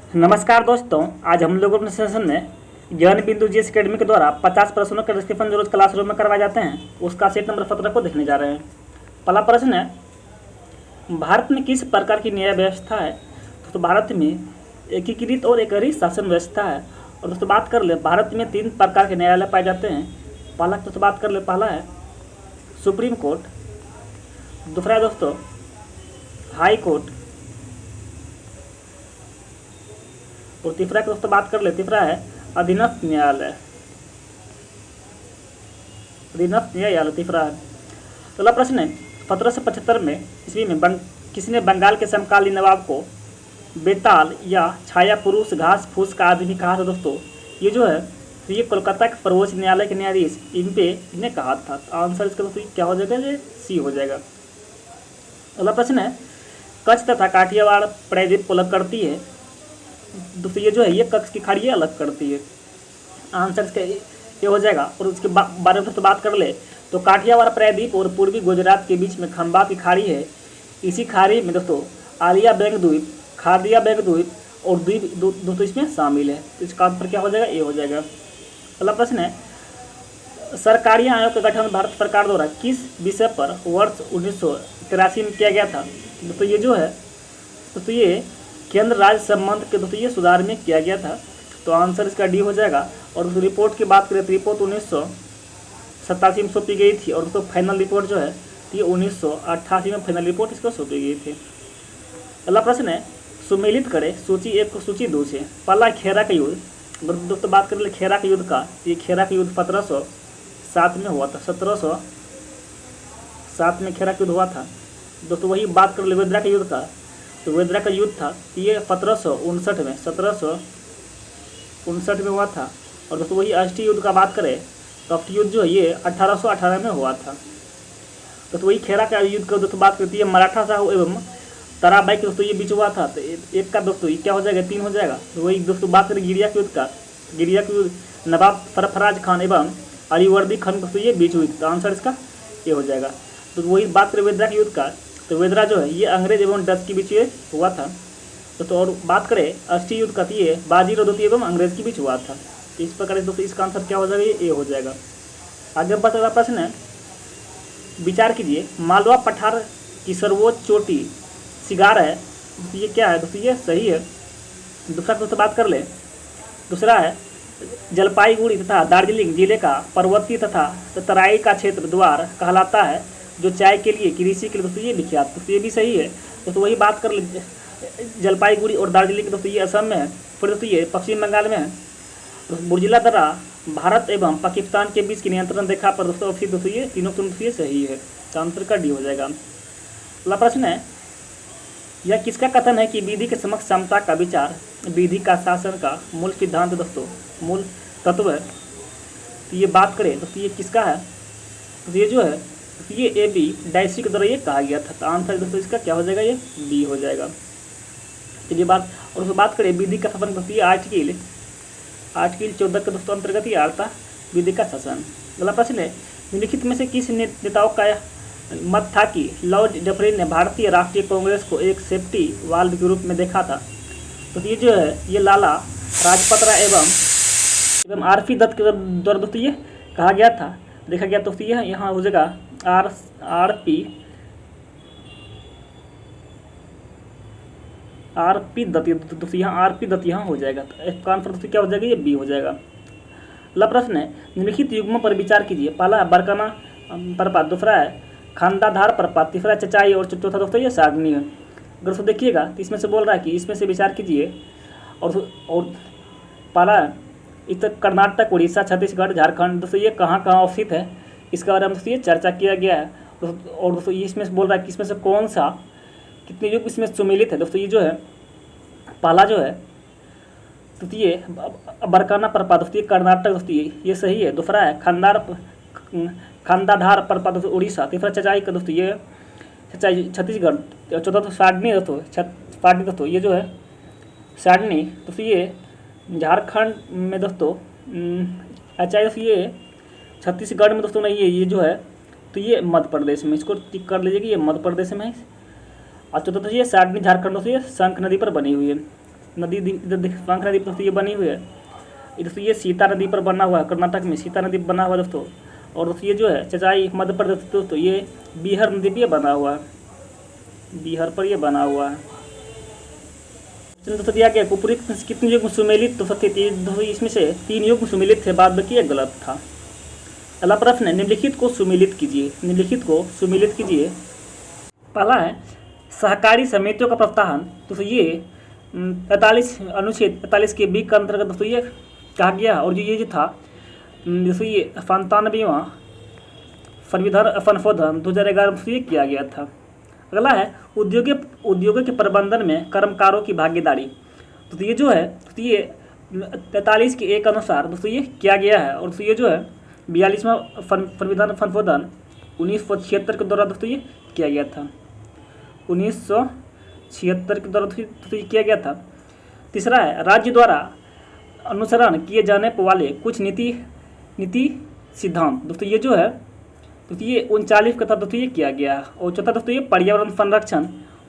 नमस्कार दोस्तों, आज हम लोग अपने सेशन में ज्ञान बिंदु जीएस अकेडमी के द्वारा 50 प्रश्नों के डिस्कशन जो रोज क्लासरूम में करवाए जाते हैं उसका सेट नंबर 17 को देखने जा रहे हैं। पहला प्रश्न है, भारत में किस प्रकार की न्याय व्यवस्था है? दोस्तों भारत में एकीकृत और एकरी शासन व्यवस्था है। और दोस्तों बात कर ले, भारत में 3 प्रकार के न्यायालय पाए जाते हैं। पहला दोस्तों बात कर ले, पहला है सुप्रीम कोर्ट, दूसरा है दोस्तों हाई कोर्ट, और तीसरा की दोस्तों बात कर ले, तीसरा है अधीनस्थ न्यायालय। अधीनस्थ न्यायालय तीसरा है। अगला प्रश्न है, 1775 में ईस्वी में किसने बंगाल के समकालीन नवाब को बेताल या छाया पुरुष घास फूस का आदमी कहा था? दोस्तों ये जो है तो ये कोलकाता के सर्वोच्च न्यायालय के न्यायाधीश इन्हें कहा था। आंसर इसका दोस्तों क्या हो जाएगा? ये सी हो जाएगा। अगला प्रश्न है, कच्छ तथा काठियावाड़ प्रायद्वीप को अलग करती है। दोस्तों ये जो है ये कच्छ की खाड़ी अलग करती है। आंसर इसका ये हो जाएगा। और उसके बारे में तो बात कर ले तो काठियावाड़ प्रायद्वीप और पूर्वी गुजरात के बीच में खंबात की खाड़ी है। इसी खाड़ी में दोस्तों आलिया बैंक द्वीप, खादिया बैंक द्वीप और द्वीप दोस्तों इसमें शामिल है। तो इसका आंसर क्या हो जाएगा? ये हो जाएगा। अगला प्रश्न है, सरकारी आयोग का गठन भारत सरकार द्वारा किस विषय पर वर्ष 1983 में किया गया था? दोस्तों ये जो है दोस्तों ये केंद्र राज्य संबंध के दोस्तों ये सुधार में किया गया था। तो आंसर इसका डी हो जाएगा। और उस रिपोर्ट की बात करें तो रिपोर्ट 1987 में सौंपी गई थी। और दोस्तों फाइनल रिपोर्ट जो है तो ये 1988 में फाइनल रिपोर्ट इसको सौंपी गई थी। अगला प्रश्न है, सुमेलित करें सूची 1 को सूची 2 से। पहला खेरा का युद्ध। दोस्तों बात कर ले खेरा के युद्ध का, ये खेरा का युद्ध 1707 में हुआ था। 1707 में खेरा का युद्ध हुआ था। दोस्तों वही बात कर ले वेद्रा के युद्ध का, तो वेद्रा का युद्ध था ये 1759 में हुआ था। और दोस्तों वही अष्टी युद्ध का बात करें तो अष्टी युद्ध जो है ये 1818 में हुआ था। तो वही खेरा का युद्ध का दोस्तों बात करती है मराठा साहू एवं ताराबाई के दोस्तों ये बीच हुआ था। तो एक का दोस्तों ये क्या हो जाएगा? 3 हो जाएगा। तो वही दोस्तों बात करें गिरिया के युद्ध का, गिरिया के युद्ध नवाब सरफराज खान एवं अलीवर्दी खान दोस्तों ये बीच हुई थी। तो आंसर इसका ये हो जाएगा। तो वही बात करें वेद्रा के युद्ध का, तो वेद्रा जो है ये अंग्रेज एवं डच के बीच ये हुआ था। तो और बात करें अष्टी युद्ध का, ये बाजीराव द्वितीय एवं अंग्रेज के बीच हुआ था। तो इस प्रकार दोस्तों इसका आंसर क्या हो जाएगा? ये हो जाएगा। आगे बढ़ता प्रश्न है, विचार कीजिए मालवा पठार की सर्वोच्च चोटी सिगार है। दोस्तों ये क्या है? दोस्तों ये सही है। दूसरा दोस्तों बात कर ले, दूसरा है जलपाईगुड़ी तथा दार्जिलिंग जिले का पर्वतीय तथा तराई का क्षेत्र द्वार कहलाता है, जो चाय के लिए कृषि के लिए दोस्तों ये विख्यात। दोस्तों ये भी सही है। दोस्तों वही बात कर ले जलपाईगुड़ी और दार्जिलिंग दोस्तों ये असम में है, फिर दोस्तों ये पश्चिम बंगाल में है। बुर्जिला दर्रा भारत एवं पाकिस्तान के बीच की नियंत्रण रेखा पर दोस्तों अवस्थित। दोस्तों ये तीनों दोस्तों सही है। तो आंसर का डी हो जाएगा। अगला प्रश्न है, यह किसका कथन है कि विधि के समक्ष समता का विचार विधि का शासन का मूल सिद्धांत दोस्तों मूल तत्व है? तो ये बात करें दोस्तों ये किसका है? तो ये जो है तो ये AB डायसी के द्वारा ये कहा गया था। तो आंसर दोस्तों इसका क्या हो जाएगा? ये बी हो जाएगा। चलिए बात और उसमें बात करें विधि का शासन दोस्तों ये आर्टिकल 14 के दोस्तों अंतर्गत ये आता विधि का शासन। अगला प्रश्न है, निम्नलिखित में से किस नेताओं का मत था कि लॉर्ड डफरिन ने भारतीय राष्ट्रीय कांग्रेस को एक सेफ्टी वाल्व के रूप में देखा था? तो ये जो है ये लाला राजपत राय एवं RP दत्त के द्वारा दोस्तों ये कहा गया था, देखा गया। तो ये यहाँ हो जाएगा RP दत्त। दोस्तों यहाँ RP दत्त यहाँ हो जाएगा। तो इसका आंसर दोस्तों क्या हो जाएगा? ये बी हो जाएगा। अगला प्रश्न है, निम्नलिखित युग्मों पर विचार कीजिए। पहला है बरकाना प्रपात, दूसरा है खांदाधार प्रपात, तीसरा चचाई और चौथा दोस्तों ये सागनी है। अगर दोस्तों देखिएगा तो इसमें से बोल रहा है कि इसमें से विचार कीजिए। और पहला है इधर कर्नाटक, उड़ीसा, छत्तीसगढ़, झारखंड दोस्तों ये कहाँ कहाँ स्थित है, इसके बारे में दोस्तों ये चर्चा किया गया है। और दोस्तों ये इसमें से बोल रहा है कि इसमें से कौन सा कितने युग इसमें सुमेलित है। दोस्तों ये जो है पहला जो है दोस्तों ये बरकाना प्रपात दोस्तों ये कर्नाटक दोस्तों ये सही है। दूसरा है खांदाधार प्रपात दोस्तों उड़ीसा, तीसरा चचाई का दोस्तों ये चचाई छत्तीसगढ़, चौथा दोस्तों साडनी दोस्तों ये जो है साडनी दोस्तों ये झारखंड में दोस्तों, अच्छा दोस्तों ये छत्तीसगढ़ में दोस्तों नहीं है, ये जो है तो ये मध्य प्रदेश में, इसको टिक कर लीजिए कि ये मध्य प्रदेश में है। और चौथा तो ये साडनी झारखंड दोस्तों ये शंख नदी पर बनी हुई है। नदी इधर देखिए पंख नदी दोस्तों ये बनी हुई है। दोस्तों ये सीता नदी पर बना हुआ है, कर्नाटक में सीता नदी पर बना हुआ है दोस्तों। और दोस्तों ये जो है चचाई मध्य प्रदेश दोस्तों, ये बिहार नदी पर बना हुआ है, बिहार पर ये बना हुआ है। दोस्तों दिया गया उपयुक्त में से कितने युग्म सुमेलित दोस्तों थे? दोस्तों इसमें से 3 युग्म सुमेलित थे, बाद बाकी एक गलत था। अगला प्रश्न है निम्नलिखित को सुमेलित कीजिए, निम्नलिखित को सुमेलित कीजिए। पहला है सहकारी समितियों का प्रोत्साहन। दोस्तों ये 45 अनुच्छेद 45 के बी के अंतर्गत दोस्तों ये कहा गया। और ये जो था दोस्तों ये 97वां संविधान संशोधन 2011 में ये किया गया था। अगला है उद्योगों के प्रबंधन में कर्मकारों की भागीदारी। तो ये जो है तो ये 43 के एक अनुसार दोस्तों ये किया गया है। और ये जो है 42वां संविधान संशोधन 1976 के दौरान दोस्तों ये किया गया था, 1976 के दौरान दोस्तों ये किया गया था। तीसरा है राज्य द्वारा अनुसरण किए जाने वाले कुछ नीति सिद्धांत। दोस्तों ये जो है दोस्तों ये 39 का था दोस्तों ये किया गया। और चौथा दोस्तों ये पर्यावरण संरक्षण।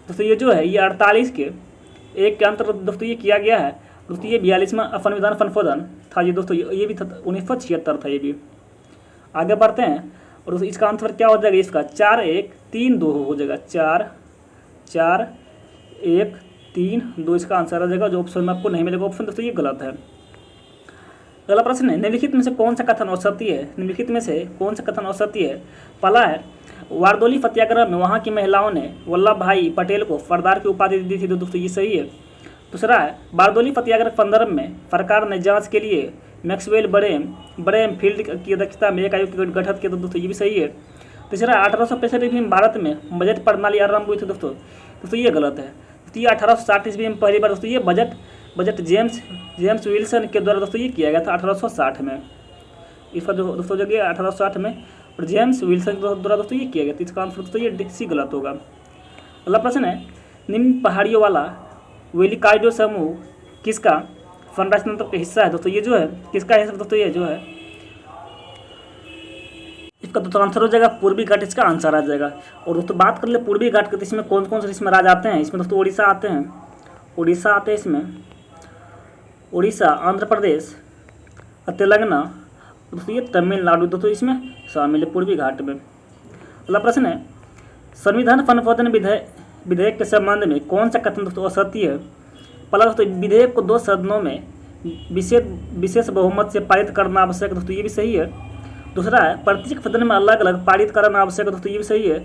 दोस्तों ये जो है ये 48 के एक के अंतर्गत दोस्तों ये किया गया है। दोस्तों ये 42वां संविधान संशोधन था ये दोस्तों, ये भी था 1976 था ये भी। आगे बढ़ते हैं और दोस्तों इसका आंसर क्या हो जाएगा, इसका 4 1 3 2 हो जाएगा, 4 4 1 3 2 इसका आंसर आ जाएगा। जो ऑप्शन में आपको नहीं मिलेगा ऑप्शन दोस्तों ये गलत है। अगला प्रश्न है निम्नलिखित में से कौन सा कथन असत्य है, निम्नलिखित में से कौन सा कथन असत्य है। पहला है वारदोली सत्याग्रह में वहाँ की महिलाओं ने वल्लभ भाई पटेल को सरदार की उपाधि दी थी, तो दोस्तों ये सही है। दूसरा है बारदोली सत्याग्रह के संदर्भ में सरकार ने जांच के लिए मैक्सवेल ब्रेम फील्ड की अध्यक्षता में एक आयोग का गठन किया, तो दोस्तों ये भी सही है। तीसरा 1865 ईस्वी में भारत में बजट प्रणाली आरंभ हुई थी दोस्तों ये गलत है। तो ये 1860 ईस्वी में पहली बार दोस्तों ये बजट जेम्स विल्सन के द्वारा दोस्तों ये किया गया था 1860 में। इसका जो दोस्तों जगह 1860 में और जेम्स विल्सन के द्वारा दोस्तों ये किया गया था। इसका आंसर दोस्तों ये सी गलत होगा। अगला प्रश्न है निम्न पहाड़ियों वाला वेलिकाइडो समूह किसका संरचना तंत्र का हिस्सा है। दोस्तों ये जो है किसका हिस्सा दोस्तों ये जो है इसका दोस्तों आंसर हो जाएगा पूर्वी घाट, इसका आंसर आ जाएगा। और दोस्तों बात कर ले पूर्वी घाट के, तो इसमें कौन कौन से इसमें राज्य आते हैं। इसमें दोस्तों उड़ीसा आते हैं, उड़ीसा आते हैं इसमें, उड़ीसा, आंध्र प्रदेश और तेलंगाना, दोस्तों ये तमिलनाडु दोस्तों इसमें शामिल है पूर्वी घाट में। अगला प्रश्न है संविधान संशोधन विधेयक के संबंध में कौन सा कथन दोस्तों असत्य है। पहला दोस्तों विधेयक को 2 सदनों में विशेष बहुमत से पारित करना आवश्यक, दोस्तों ये भी सही है। दूसरा है प्रत्येक सदन में अलग अलग पारित करना आवश्यक, दोस्तों ये भी सही है।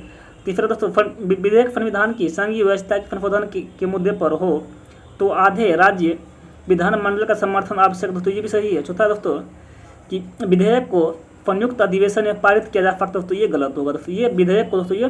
तीसरा दोस्तों विधेयक संविधान की संघीय व्यवस्था के संशोधन के मुद्दे पर हो तो आधे राज्य विधानमंडल का समर्थन आवश्यक, दोस्तों ये भी सही है। चौथा दोस्तों कि विधेयक को संयुक्त अधिवेशन में पारित किया जा सकता, दोस्तों ये गलत होगा। दोस्तों ये विधेयक को दोस्तों ये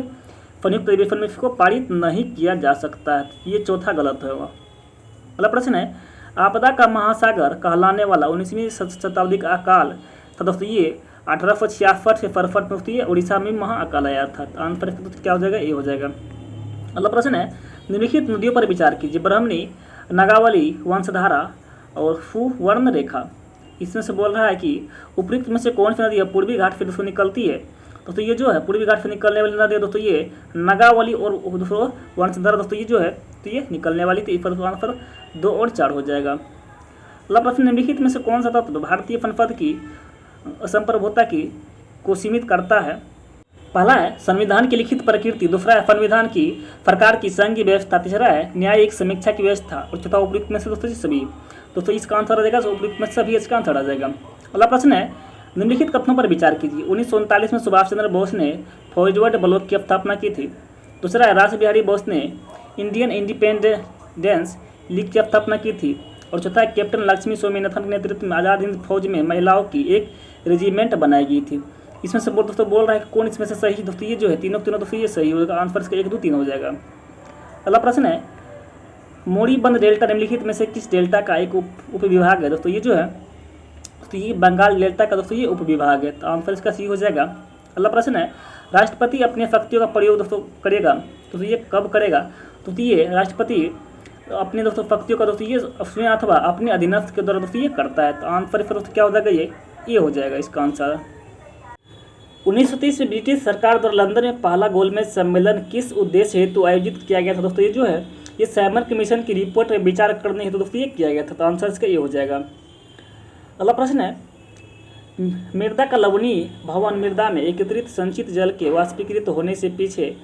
संयुक्त अधिवेशन में इसको पारित नहीं किया जा सकता है, ये चौथा गलत होगा। अगला प्रश्न है आपदा का महासागर कहलाने वाला 19वीं शताब्दी का अकाल था, दोस्तों ये 1866 से 67 में दोस्तों ये उड़ीसा में महाअकाल आया था। आंसर क्या हो जाएगा, ये हो जाएगा। अगला प्रश्न है निम्नलिखित नदियों पर विचार कीजिए, ब्राह्मणी, नागावली, वंशधारा और सुवर्ण रेखा। इसमें से बोल रहा है कि उपयुक्त में से कौन सी नदी है पूर्वी घाट से दोस्तों निकलती है। दोस्तों ये जो है पूर्वी घाट से निकलने वाली नदी है दोस्तों ये नागावली और दोस्तों वंशधारा, दोस्तों ये जो है तो ये निकलने वाली थी। इस पर आंसर 2 और 4 हो जाएगा। अगला प्रश्न निम्नलिखित में से कौन सा तत्व भारतीय संपद की असंप्रभुता को सीमित करता है। पहला है संविधान की लिखित प्रकृति, दूसरा है संविधान की प्रकार की संघीय व्यवस्था, तीसरा है न्यायिक समीक्षा की व्यवस्था और चौथा उपयुक्त में से दोस्तों सभी। दोस्तों इसका आंसर आ जाएगा उपयुक्त में सभी, इसका आंसर आ जाएगा। अगला प्रश्न है निम्नलिखित कथनों पर विचार कीजिए। 1939 में सुभाष चंद्र बोस ने फौजवर्ड ब्लॉक की स्थापना की थी। दूसरा है रास बिहारी बोस ने इंडियन इंडिपेंडेंस लीग की स्थापना की थी। और चौथा है कैप्टन लक्ष्मी स्वामीनाथन के नेतृत्व में आज़ाद हिंद फौज में महिलाओं की एक रेजिमेंट बनाई गई थी। इसमें से दोस्तों बोल रहा है कि कौन इसमें से सही, दोस्तों ये जो है तीनों दोस्तों ये सही होगा। आंसर इसका 1 2 3 हो जाएगा। अगला प्रश्न है मोड़ीबंद डेल्टा निम्नलिखित में से किस डेल्टा का एक उपविभाग है। दोस्तों ये जो है तो ये बंगाल डेल्टा का दोस्तों ये उपविभाग है, तो आंसर इसका सी हो जाएगा। अगला प्रश्न है राष्ट्रपति अपनी शक्तियों का प्रयोग दोस्तों करेगा, तो ये कब करेगा। तो ये राष्ट्रपति अपने दोस्तों शक्तियों का दोस्तों ये स्वयं अथवा अपने अधीनस्थ के द्वारा दोस्तों ये करता है, तो आंसर इसका दोस्तों क्या हो जाएगा, ये हो जाएगा इसका आंसर। 1930 में ब्रिटिश सरकार द्वारा लंदन में पहला गोलमेज सम्मेलन किस उद्देश्य हेतु आयोजित किया गया था। दोस्तों ये जो है ये सैमर कमीशन की रिपोर्ट में विचार करने हेतु दोस्तों ये किया गया था। तो आंसर इसका ये हो जाएगा। अगला प्रश्न है, मृदा का लवणीय भवन मृदा में एकत्रित संचित जल के वाष्पीकृत होने से पीछे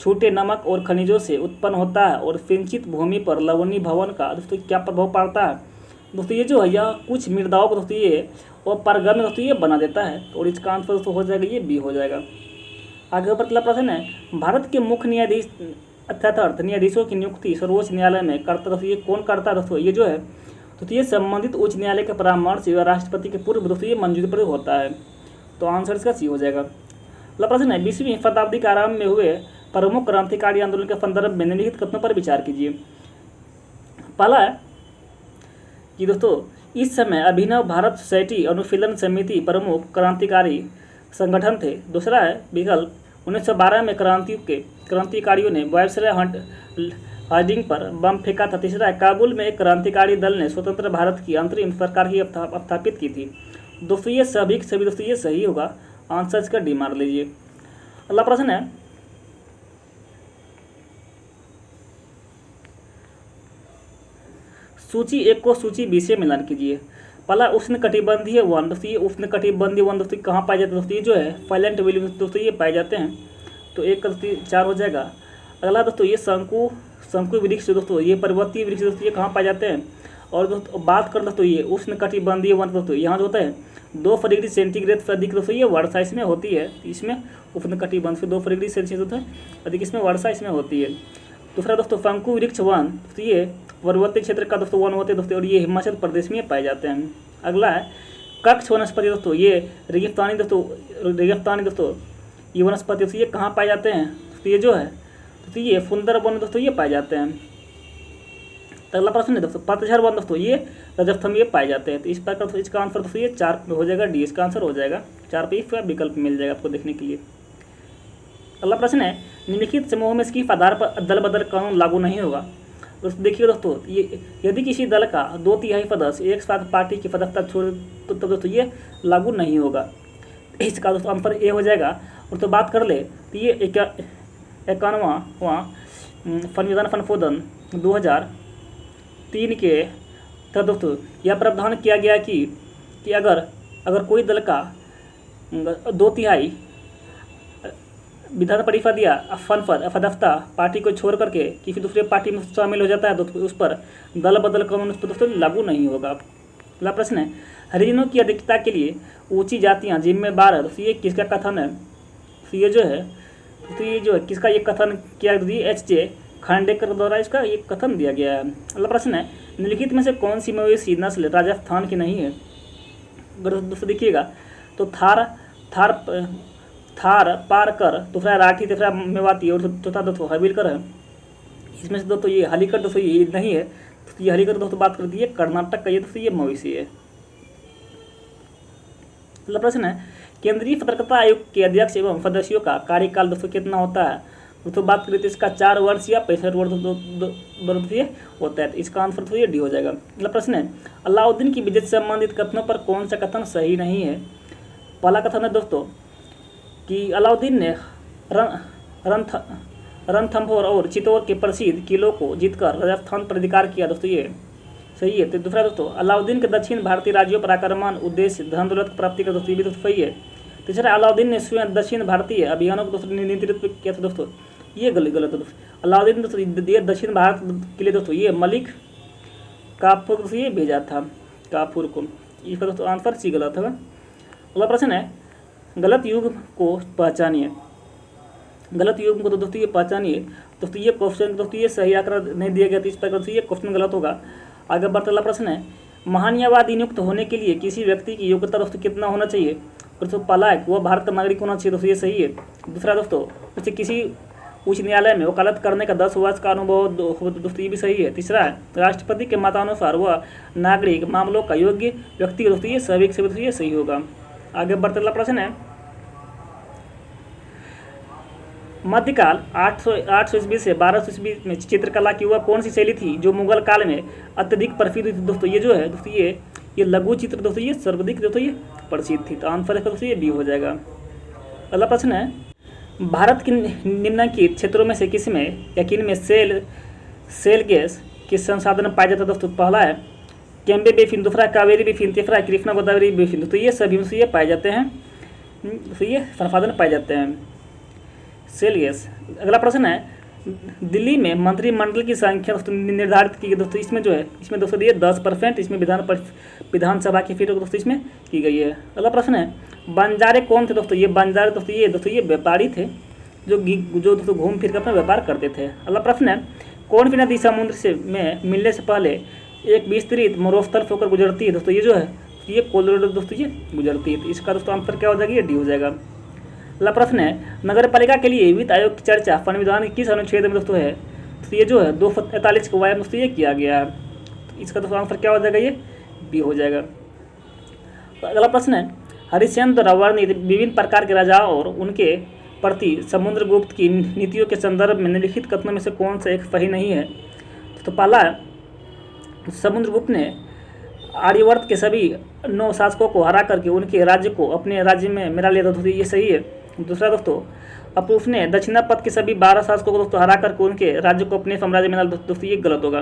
छूटे नमक और खनिजों से उत्पन्न होता है और सिंचित भूमि पर लवणीय भवन का दोस्तों क्या प्रभाव पड़ता है। दोस्तों ये जो है यह कुछ मृदाओं को दोस्तों ये और पारगम्य दोस्तों ये बना देता है। और इसका आंसर दोस्तों हो जाएगा ये बी हो जाएगा। आगे बढ़ता प्रश्न है, भारत के मुख्य न्यायाधीश अर्थात न्यायाधीशों की नियुक्ति सर्वोच्च न्यायालय में करता दोस्तों ये कौन करता है। दोस्तों ये जो है तो ये संबंधित उच्च न्यायालय के परामर्श या राष्ट्रपति के पूर्व दोस्तों ये मंजूरी पर होता है। तो आंसर इसका सी हो जाएगा। अगला प्रश्न है, 20वीं शताब्दी के आरंभ में हुए प्रमुख क्रांतिकारी आंदोलन के संदर्भ में निम्नलिखित कथनों पर विचार कीजिए। पहला है कि दोस्तों इस समय अभिनव भारत सोसाइटी अनुशीलन समिति प्रमुख क्रांतिकारी संगठन थे। दूसरा है विकल्प 1912 में क्रांतिकारियों ने वायसराय हार्डिंग पर बम फेंका था। तीसरा है काबुल में एक क्रांतिकारी दल ने स्वतंत्र भारत की अंतरिम सरकार की स्थापित की थी। दोस्तों ये सभी दोस्तों ये सही होगा। आंसर इसका डी मार लीजिए। अगला प्रश्न है, सूची 1 को सूची 20 से मिलान कीजिए। पहला उष्णकटिबंधीय वन। दोस्तों ये उष्णकटिबंधीय वन दोस्तों कहाँ पाए जाते हैं। दोस्तों ये जो है फाइलेंट वैली दोस्तों ये पाए जाते हैं। तो एक दोस्तों 4 हो जाएगा। अगला दोस्तों ये शंकु वृक्ष दोस्तों ये पर्वतीय वृक्ष दोस्तों ये कहाँ पाए जाते हैं। और दोस्तों बात कर दोस्तों ये उष्णकटिबंधीय वन दोस्तों यहाँ जो होता है 2 डिग्री सेंटीग्रेड से अधिक दोस्तों ये वर्षा इसमें होती है। इसमें उष्णकटिबंध से 2 डिग्री सेल्सियस होता है अधिक इसमें वर्षा इसमें होती है। दूसरा दोस्तों शंकु वृक्ष वन दोस्तों ये पर्वतीय क्षेत्र का दोस्तों वन होते हैं दोस्तों और ये हिमाचल प्रदेश में पाए जाते हैं। अगला है कक्ष वनस्पति दोस्तों ये रेगिस्तानी दोस्तों ये वनस्पति दोस्तों ये कहाँ पाए जाते हैं। तो ये जो है दोस्तों ये सुंदरवन दोस्तों ये पाए जाते हैं। तो अगला प्रश्न है दोस्तों पतझड़ वन दोस्तों ये राजस्थान में ये पाए जाते हैं। तो इस प्रकार इसका आंसर दोस्तों ये 4 हो जाएगा। डी इसका आंसर हो जाएगा। 4 पे इसका विकल्प मिल जाएगा आपको देखने के लिए। अगला प्रश्न है, निम्नलिखित समूह में इसकी आधार पर अदल बदल कानून लागू नहीं होगा। दोस्तों देखिए दोस्तों ये यदि किसी दल का 2/3 सदस्य एक साथ पार्टी की सदस्यता छोड़ तो तब दोस्तों ये लागू नहीं होगा। इसका दोस्तों आंसर ए हो जाएगा। और तो बात कर ले तो ये 51वां संविधान संशोधन 2003 के तहत दोस्तों यह प्रावधान किया गया कि अगर कोई दल का 2/3 विधान परिषद या संसद सदस्यता पार्टी को छोड़ करके किसी दूसरे पार्टी में शामिल हो जाता है तो उस पर दल बदल कानून उस पर दोस्तों लागू नहीं होगा। अगला प्रश्न है, हरिजनों की अधिकता के लिए ऊंची जातियां जिम्मेदार है। दोस्तों ये किसका कथन है। तो ये जो है किसका ये कथन किया H.J. खांडेकर द्वारा इसका ये कथन दिया गया है। अगला प्रश्न है, निम्नलिखित में से कौन सी मवेशी नस्ल राजस्थान की नहीं है। अगर दोस्तों देखिएगा तो थार पारकर, दूसरा राठी, तीसरा मेवाती और चौथा दोस्तों हवीलकर है। इसमें से दोस्तों ये हलीकर दोस्तों ये नहीं है। तो ये हलीकर दोस्तों बात करती है कर्नाटक का ये दोस्तों ये मवेशी है। अगला प्रश्न है, केंद्रीय सतर्कता आयोग के अध्यक्ष एवं सदस्यों का कार्यकाल दोस्तों कितना होता है। दोस्तों बात करें तो इसका 4 वर्ष या 65 वर्ष ये होता है। तो इसका आंसर तो ये डी हो जाएगा। अगला प्रश्न है, अलाउद्दीन की विजय से संबंधित कथनों पर कौन सा कथन सही नहीं है। पहला कथन है दोस्तों कि अलाउद्दीन ने रणथंभौर और चित्तौड़ के प्रसिद्ध किलों को जीतकर राजस्थान पर अधिकार किया। दोस्तों ये सही है। तो दूसरा दोस्तों अलाउद्दीन के दक्षिण भारतीय राज्यों पर आक्रमण उद्देश्य धन दौलत की प्राप्ति का दोस्तों ये भी दोस्तों सही है। तीसरा अलाउद्दीन ने स्वयं दक्षिण भारतीय अभियानों को दोस्तों नेतृत्व किया था। दोस्तों ये गलत है दोस्तों। अलाउद्दीन दोस्तों ये दक्षिण भारत के लिए दोस्तों ये मलिक काफूर दोस्तों ये भेजा था काफूर को। इसका दोस्तों आंसर सी गलत है। अगला प्रश्न है, गलत युग को पहचानिए। गलत युग को तो दोस्तों ये पहचानिए। दोस्तों ये क्वेश्चन दोस्तों ये सही आंकड़ा नहीं दिया गया तो इस प्रकार से ये क्वेश्चन गलत होगा। आगे बढ़ता अगला प्रश्न है, महान्यायवादी नियुक्त होने के लिए किसी व्यक्ति की योग्यता दोस्तों कितना होना चाहिए। दोस्तों पहला है वह भारत का नागरिक होना चाहिए। दोस्तों ये सही है। दूसरा दोस्तों उसे किसी उच्च न्यायालय में वकालत करने का 10 वर्ष का अनुभव दोस्तों ये भी सही है। तीसरा है राष्ट्रपति के मतानुसार वह नागरिक मामलों का योग्य व्यक्ति दोस्तों ये सभी दोस्तों ये सही होगा। आगे बढ़ते अगला प्रश्न है, मध्यकाल 800 ईस्वी से 1200 ईस्वी में चित्रकला की वह कौन सी शैली थी जो मुगल काल में अत्यधिक प्रसिद्ध थी। दोस्तों ये जो है दोस्तों ये लघु चित्र दोस्तों ये सर्वाधिक दोस्तों ये प्रसिद्ध थी। तो आंसर है दोस्तों ये बी हो जाएगा। अगला प्रश्न है, भारत के निम्नलिखित क्षेत्रों में से किसमें या किन में सेल गैस किस संसाधन में पाया जाता है दोस्तों? पहला है केम्बे बेफिन, दूसरा कावेरी बेफिन, तीसरा है कृष्णा गोदावरी बेफिन। तो ये सभी से ये पाए जाते हैं, तो ये संसाधन पाए जाते हैं सेल गैस। अगला प्रश्न है दिल्ली में मंत्रिमंडल की संख्या दोस्तों निर्धारित की गई दोस्तों, इसमें जो है इसमें दोस्तों ये 10%, इसमें विधानसभा की सीटों दोस्तों इसमें की गई है। अगला प्रश्न है बंजारे कौन थे दोस्तों? ये बंजारे दोस्तों ये व्यापारी थे जो दोस्तों घूम फिर कर अपना व्यापार करते थे। अगला प्रश्न है कौन सी नदी समुद्र से में मिलने से पहले एक विस्तृत मरुस्थल होकर गुजरती है दोस्तों? ये जो है ये कोलोराडो दोस्तों ये गुजरती है। तो इसका दोस्तों आंसर क्या हो जाएगा? ये डी हो जाएगा। अगला प्रश्न है नगर पालिका के लिए वित्त आयोग की चर्चा संविधान के किस अनुच्छेद में दोस्तों है? तो ये जो है 243 को वायम दोस्तों ये किया गया है। तो इसका दोस्तों आंसर क्या हो जाएगा? ये बी हो जाएगा। तो अगला प्रश्न है हरिश्चंद्र वर्णित विभिन्न प्रकार के राजाओं और उनके प्रति समुद्रगुप्त की नीतियों के संदर्भ में निम्नलिखित कथनों में से कौन सा एक सही नहीं है? तो पहला समुद्रगुप्त ने आर्यवर्त के सभी 9 शासकों को हरा करके उनके राज्य को अपने राज्य में मिला लिया दोस्तों, ये सही है। दूसरा दोस्तों अब उसने दक्षिणापथ के सभी 12 शासकों को दोस्तों हरा करके उनके राज्य को अपने साम्राज्य में मिला दोस्तों, ये गलत होगा।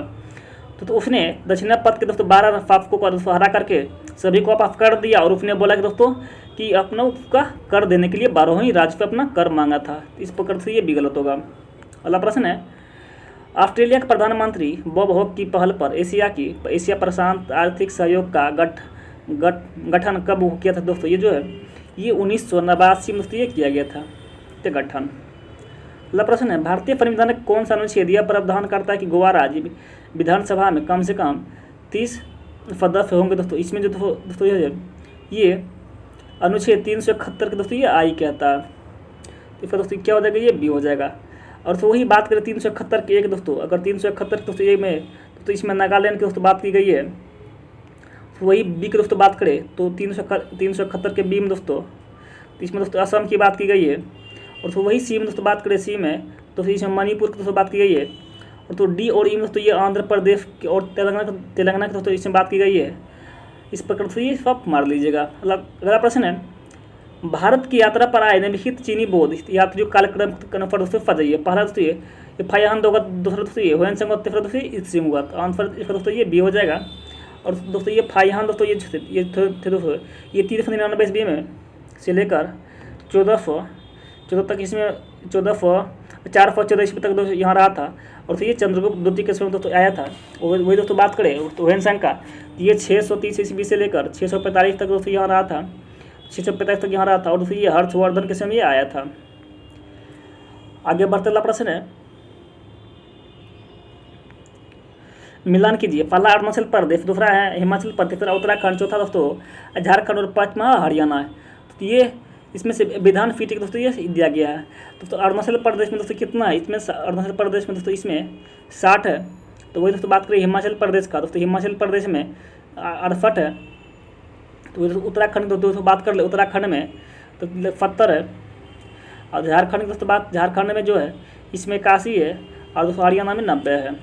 तो उसने दक्षिणापथ के दोस्तों 12 शासकों को दोस्तों हरा करके सभी को वापस कर दिया और उसने बोला कि दोस्तों कि अपनों का कर देने के लिए 12 ही राज्य पे अपना कर मांगा था। इस प्रकार से ये भी गलत होगा। अगला प्रश्न है ऑस्ट्रेलिया के प्रधानमंत्री बॉब हॉक की पहल पर एशिया प्रशांत आर्थिक सहयोग का गठन कब किया था दोस्तों? ये जो है ये 1989 में ये किया गया था तो गठन। अगला प्रश्न है भारतीय संविधान का कौन सा अनुच्छेद यह प्रावधान करता है कि गोवा राज्य विधानसभा में कम से कम 30 सदस्य होंगे दोस्तों? इसमें जो दोस्तों ये अनुच्छेद 371 के दोस्तों ये आई कहता है। तो इसका दोस्तों क्या हो जाएगा? ये बी हो जाएगा। और तो वही बात करें 371 के एक दोस्तों, अगर 371 दोस्तों ये में तो इसमें नागालैंड की दोस्तों बात की गई है, तो वही बी की दोस्तों बात करें तो 371 के बी में दोस्तों इसमें दोस्तों असम की बात की गई है। और तो वही सी में दोस्तों बात करें सी में तो इसमें मणिपुर की दोस्तों बात की गई है। और तो डी और ई में दोस्तों ये आंध्र प्रदेश और तेलंगाना की दोस्तों इसमें बात की गई है। इस प्रकार से ये सब मार लीजिएगा। अगला प्रश्न है भारत की यात्रा पर आए निम्नलिखित चीनी बोध यात्रियों कार्यक्रम पर दोस्तों फजाइए। पहला दोस्तों ये फायान होगा, दूसरा दोस्तों ये हुएन संग, तीसरा दोस्तों ये सिंह हुआ। तो आंसर इसका दोस्तों ये बी हो जाएगा। और दोस्तों ये फायान दोस्तों ये थे दोस्तों ये 399 ईस्वी में से लेकर 1414 तक, इसमें 414 ईस्वी तक दोस्तों यहाँ रहा था। और तो ये चंद्रगुप्त द्वितीय के समय दोस्तों आया था। और वही दोस्तों बात करें तो हुएन संग का ये 630 ईस्वी से लेकर 645 तक दोस्तों यहाँ रहा था, 645 तक यहाँ रहा था। और दोस्तों ये हर्षवर्धन के समय आया था। आगे बढ़ते अगला प्रश्न है मिलान कीजिए। पहला अरुणाचल प्रदेश, दूसरा है हिमाचल प्रदेश, तीसरा उत्तराखंड, चौथा दोस्तों झारखंड और पांचवा हरियाणा है। तो ये इसमें से विधान फीट दोस्तों ये दिया गया है। दोस्तों अरुणाचल प्रदेश में दोस्तों कितना है? इसमें अरुणाचल प्रदेश में दोस्तों इसमें 60 है। तो वही दोस्तों बात करें हिमाचल प्रदेश का, दोस्तों हिमाचल प्रदेश में 68 है। तो उत्तराखंड दोस्तों बात कर ले उत्तराखंड में तो 70 है। और झारखंड की दोस्तों बात झारखंड में जो है इसमें 81 है। और दोस्तों हरियाणा में 90 है।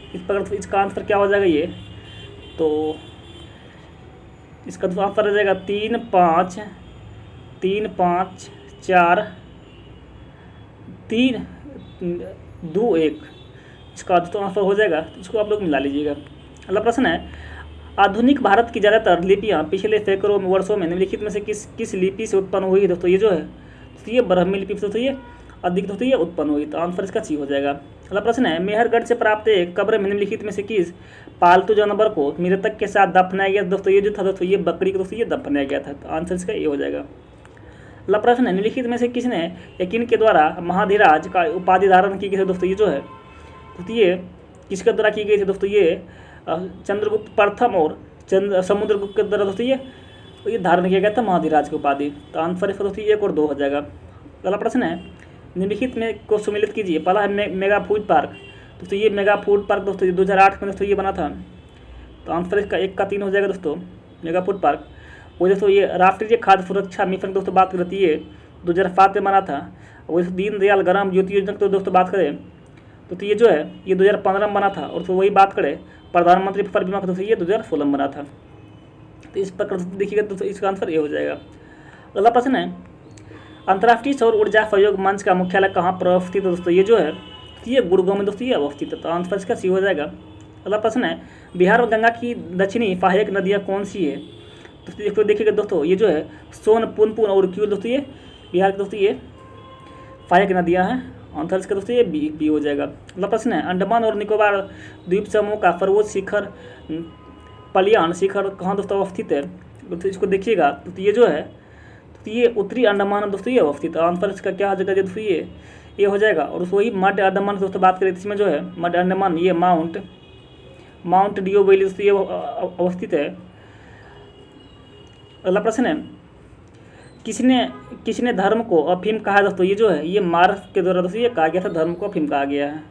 इस प्रकार तो इसका आंसर क्या हो जाएगा? ये तो इसका दोस्तों आंसर हो जाएगा 3 5 4 3 2 1। इसका दोस्तों आंसर हो जाएगा। तो इसको आप लोग मिला लीजिएगा। अगला प्रश्न है आधुनिक भारत की ज़्यादातर लिपियाँ पिछले सैकड़ों वर्षों में निम्नलिखित में से किस लिपि से उत्पन्न हुई है दोस्तों? ये जो है तो ये ब्राह्मी लिपि से दोस्तों ये अधिक दोस्तों ये उत्पन्न हुई। तो आंसर इसका सी हो जाएगा। अगला प्रश्न है मेहरगढ़ से प्राप्त एक कब्र में निम्नलिखित में से किस पालतू जानवर को मृतक के साथ दफनाया गया दोस्तों? ये जो था दोस्तों ये बकरी को दोस्तों ये दफनाया गया था। तो आंसर इसका ये हो जाएगा। अगला प्रश्न है निम्नलिखित में से किसने यकीन के द्वारा महाधिराज का उपाधि धारण की गई थी दोस्तों? ये जो है दोस्तों ये किसके द्वारा की गई थी दोस्तों? ये चंद्रगुप्त प्रथम और समुद्रगुप्त के द्वारा दोस्तों ये धारण किया गया था महाधिराज की उपाधि। तो आंसर इसका दोस्तों 1 और 2 हो जाएगा। अगला प्रश्न है निम्नलिखित में को सम्मिलित कीजिए। पहला है मेगा फूड पार्क, दोस्तों ये मेगा फूड पार्क दोस्तों 2008 में दोस्तों ये बना था। तो आंसर इसका 1 का 3 हो जाएगा दोस्तों मेगा फूड पार्क। वो दोस्तों ये राष्ट्रीय खाद्य सुरक्षा मिशन दोस्तों बात करती है 2007 में बना था। वो दीनदयाल ग्राम ज्योति योजना की दोस्तों बात करें तो ये जो है ये 2015 में बना था। और तो वही बात करें प्रधानमंत्री फसल बीमा का दोस्तों ये 2016 में बना था। तो इस प्रकार देखिएगा दोस्तों इसका आंसर ये हो जाएगा। अगला प्रश्न है अंतर्राष्ट्रीय सौर ऊर्जा सहयोग मंच का मुख्यालय कहाँ पर स्थित है दोस्तों? ये जो है तो ये गुड़गांव में दोस्तों ये अवस्थित है। तो आंसर इसका सी हो जाएगा। अगला प्रश्न है, बिहार में गंगा की दक्षिणी सहायक नदियाँ कौन सी है? तो देखिएगा दोस्तों, ये जो है सोन, पुनपुन और क्यूल दोस्तों ये बिहार की दोस्तों ये सहायक नदियाँ हैं। आंसर इसका दोस्तों ये बी हो जाएगा। अगला प्रश्न है, अंडमान और निकोबार द्वीप समूह का सर्वोच्च शिखर पलियान शिखर कहाँ दोस्तों अवस्थित है? दोस्तों इसको देखिएगा, तो ये जो है तो ये उत्तरी अंडमान दोस्तों ये अवस्थित है। आंसर इसका क्या हो जाएगा दोस्तों ये हो जाएगा। और वही मध्य अंडमान की दोस्तों बात करें, इसमें जो है मध्य अंडमान ये माउंट डियो वैली दोस्तों ये अवस्थित है। अगला प्रश्न है, किसने धर्म को अफीम कहा है? दोस्तों ये जो है ये मार्क्स के द्वारा दोस्तों ये कहा गया था, धर्म को अफीम कहा गया है।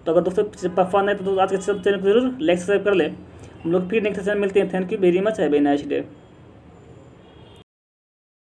तो अगर दोस्तों पसंद है तो आज के चैनल को जरूर लाइक सब्सक्राइब कर ले। हम लोग फिर नेक्स्ट सेशन मिलते हैं। Thank you very much, have a nice day.